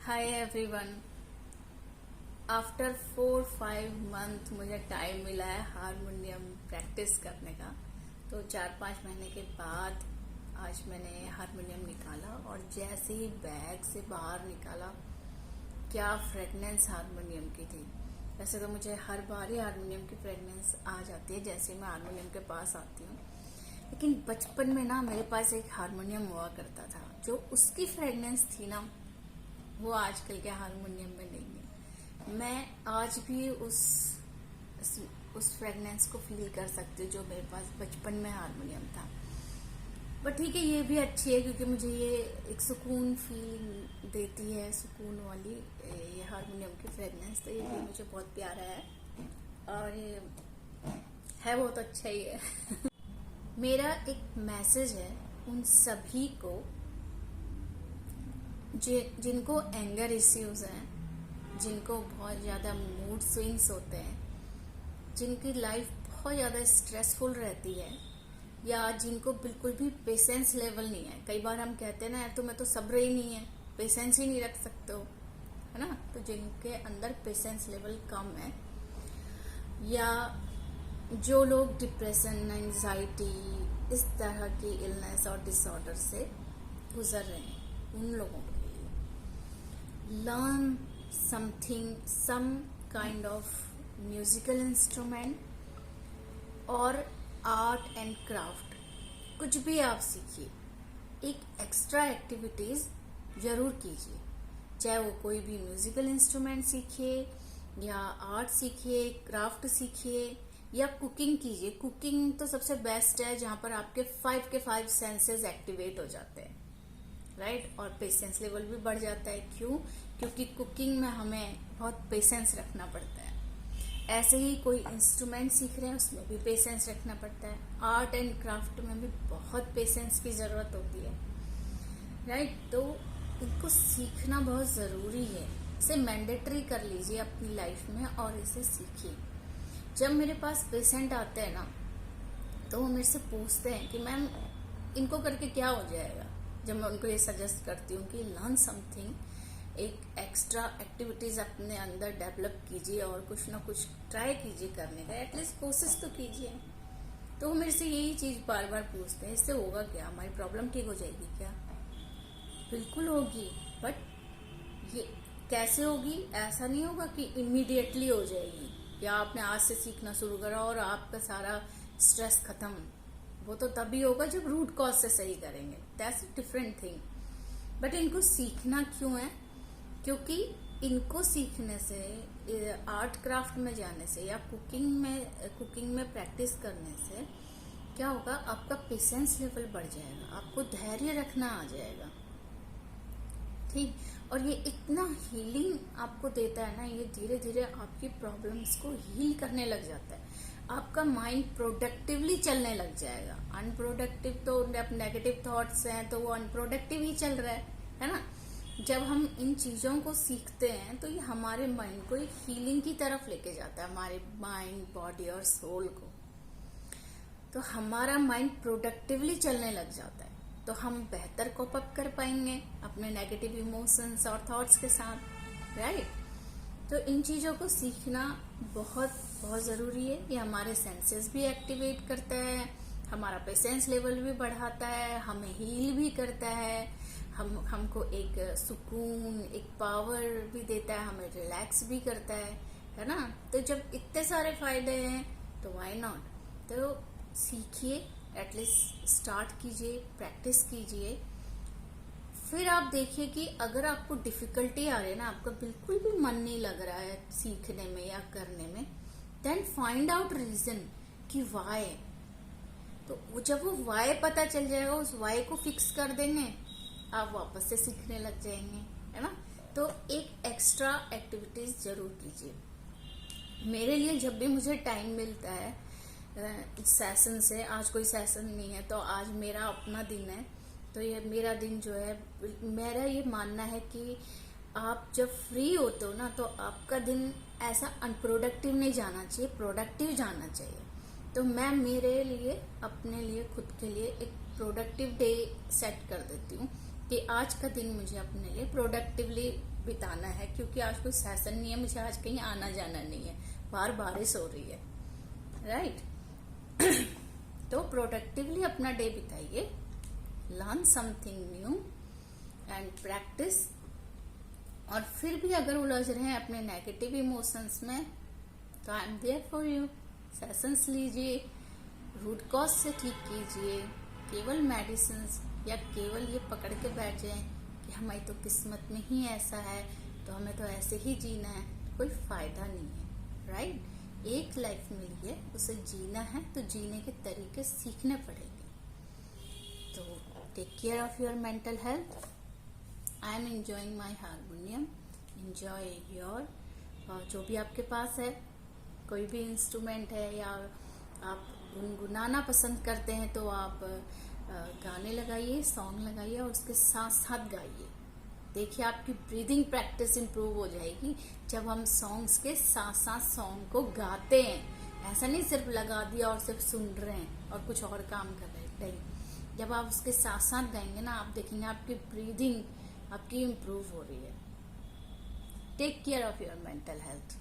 Hi everyone. After 4-5 month मुझे time मिला है हारमोनियम प्रैक्टिस करने का। तो 4-5 महीने के बाद आज मैंने हारमोनियम निकाला और जैसे ही बैग से बाहर निकाला, क्या फ्रेगनेंस हारमोनियम की थी। वैसे तो मुझे हर बार ही हारमोनियम की फ्रेगनेंस आ जाती है जैसे मैं हारमोनियम के पास आती हूँ, लेकिन बचपन में ना मेरे पास एक हारमोनियम हुआ करता था, जो उसकी फ्रेगनेंस थी ना, वो आजकल के हारमोनियम में नहीं है। मैं आज भी उस फ्रेगनेंस को फील कर सकती हूँ जो मेरे पास बचपन में हारमोनियम था। बट ठीक है, ये भी अच्छी है क्योंकि मुझे ये एक सुकून फील देती है, सुकून वाली ये हारमोनियम की फ्रेगनेंस। तो ये भी मुझे बहुत प्यारा है और ये है बहुत अच्छा ही है। मेरा एक मैसेज है उन सभी को जिनको एंगर इश्यूज हैं, जिनको बहुत ज़्यादा मूड स्विंग्स होते हैं, जिनकी लाइफ बहुत ज़्यादा स्ट्रेसफुल रहती है, या जिनको बिल्कुल भी पेशेंस लेवल नहीं है। कई बार हम कहते हैं ना, तुम्हें तो सब्र ही नहीं है, पेशेंस ही नहीं रख सकते हो, है ना। तो जिनके अंदर पेशेंस लेवल कम है, या जो लोग डिप्रेशन, एंजाइटी, इस तरह की इलनेस और डिसऑर्डर से गुजर रहे हैं, उन लोगों के लिए learn something, some kind of musical instrument और आर्ट एंड क्राफ्ट, कुछ भी आप सीखिए। एक एक्स्ट्रा एक्टिविटीज जरूर कीजिए, चाहे वो कोई भी म्यूजिकल इंस्ट्रूमेंट सीखिए या आर्ट सीखिए, क्राफ्ट सीखिए या कुकिंग कीजिए। कुकिंग तो सबसे बेस्ट है, जहां पर आपके 5 सेंसेस एक्टिवेट हो जाते हैं, राइट। और पेशेंस लेवल भी बढ़ जाता है। क्यों? क्योंकि कुकिंग में हमें बहुत पेशेंस रखना पड़ता है। ऐसे ही कोई इंस्ट्रूमेंट सीख रहे हैं, उसमें भी पेशेंस रखना पड़ता है। आर्ट एंड क्राफ्ट में भी बहुत पेशेंस की जरूरत होती है, राइट। तो इनको सीखना बहुत जरूरी है। इसे मैंडेटरी कर लीजिए अपनी लाइफ में और इसे सीखिए। जब मेरे पास पेशेंट आते हैं ना, तो वो मेरे से पूछते हैं कि मैम इनको करके क्या हो जाएगा। जब मैं उनको ये सजेस्ट करती हूँ कि लर्न समथिंग, एक एक्स्ट्रा एक्टिविटीज अपने अंदर डेवलप कीजिए और कुछ ना कुछ ट्राई कीजिए करने का, एटलीस्ट कोशिश तो कीजिए। तो वो मेरे से यही चीज बार बार पूछते हैं, इससे होगा क्या, हमारी प्रॉब्लम ठीक हो जाएगी क्या? बिल्कुल होगी, बट ये कैसे होगी? ऐसा नहीं होगा कि इमीडिएटली हो जाएगी, या आपने आज से सीखना शुरू करा और आपका सारा स्ट्रेस खत्म। वो तो तभी होगा जब रूट कॉज से सही करेंगे, that's a different thing. But इनको सीखना क्यों है? क्योंकि इनको सीखने से, आर्ट क्राफ्ट में जाने से या कुकिंग में प्रैक्टिस करने से क्या होगा, आपका पेशेंस लेवल बढ़ जाएगा, आपको धैर्य रखना आ जाएगा, ठीक। और ये इतना हीलिंग आपको देता है ना, ये धीरे धीरे आपकी प्रॉब्लम्स को हील करने लग जाता है। आपका माइंड प्रोडक्टिवली चलने लग जाएगा। अनप्रोडक्टिव तो नेगेटिव थॉट्स हैं, तो वो अनप्रोडक्टिव ही चल रहा है ना। जब हम इन चीजों को सीखते हैं तो ये हमारे माइंड को एक हीलिंग की तरफ लेके जाता है, हमारे माइंड, बॉडी और सोल को। तो हमारा माइंड प्रोडक्टिवली चलने लग जाता है, तो हम बेहतर कोप अप कर पाएंगे अपने नेगेटिव इमोशंस और थॉट्स के साथ, राइट। तो इन चीजों को सीखना बहुत बहुत जरूरी है। ये हमारे सेंसेस भी एक्टिवेट करता है, हमारा पेशेंस लेवल भी बढ़ाता है, हमें हील भी करता है, हमको एक सुकून, एक पावर भी देता है, हमें रिलैक्स भी करता है ना। तो जब इतने सारे फायदे हैं तो व्हाई नॉट। तो सीखिए, एटलीस्ट स्टार्ट कीजिए, प्रैक्टिस कीजिए। फिर आप देखिए कि अगर आपको डिफिकल्टी आ रही है ना, आपका बिल्कुल भी मन नहीं लग रहा है सीखने में या करने में, देन फाइंड आउट रीजन कि वाई। तो जब वो वाई पता चल जाएगा, उस वाई को फिक्स कर देंगे, आप वापस से सीखने लग जाएंगे, है ना। तो एक एक्स्ट्रा एक्टिविटीज जरूर कीजिए। मेरे लिए जब भी मुझे टाइम मिलता है सेशन से, आज कोई सेशन नहीं है तो आज मेरा अपना दिन है, तो ये मेरा दिन जो है, मेरा ये मानना है कि आप जब फ्री होते हो ना, तो आपका दिन ऐसा अनप्रोडक्टिव नहीं जाना चाहिए, प्रोडक्टिव जाना चाहिए। तो मैं मेरे लिए, अपने लिए, खुद के लिए एक प्रोडक्टिव डे सेट कर देती हूँ कि आज का दिन मुझे अपने लिए प्रोडक्टिवली बिताना है, क्योंकि आज कोई सेशन नहीं है, मुझे आज कहीं आना जाना नहीं है, बाहर बारिश हो रही है, राइट। तो प्रोडक्टिवली अपना डे बिताइए, learn something new and practice. और फिर भी अगर उलझ रहे हैं अपने नेगेटिव इमोशंस में, तो I am there for you. Sessions लीजिए, रूट कॉज से ठीक कीजिए। केवल मेडिसिन या केवल ये पकड़ के बैठ जाएं कि हमारी तो किस्मत में ही ऐसा है, तो हमें तो ऐसे ही जीना है, कोई फायदा नहीं है, राइट। एक लाइफ मिली है, उसे जीना है, तो जीने के तरीके सीखने पड़ेंगे। तो take care of your mental health. I am enjoying my harmonium, enjoy your. जो भी आपके पास है, कोई भी इंस्ट्रूमेंट है, या आप गुनगुनाना पसंद करते हैं, तो आप गाने लगाइए, सॉन्ग लगाइए और उसके साथ साथ गाइए। देखिए आपकी ब्रीदिंग प्रैक्टिस इंप्रूव हो जाएगी जब हम सॉन्ग्स के साथ साथ सॉन्ग को गाते हैं। ऐसा नहीं सिर्फ लगा दिया और सिर्फ सुन रहे हैं और कुछ और काम कर रहे हैं, नहीं। जब आप उसके साथ साथ गाएंगे ना, आप देखेंगे आपकी ब्रीदिंग आपकी इंप्रूव हो रही है। Take care of your mental health.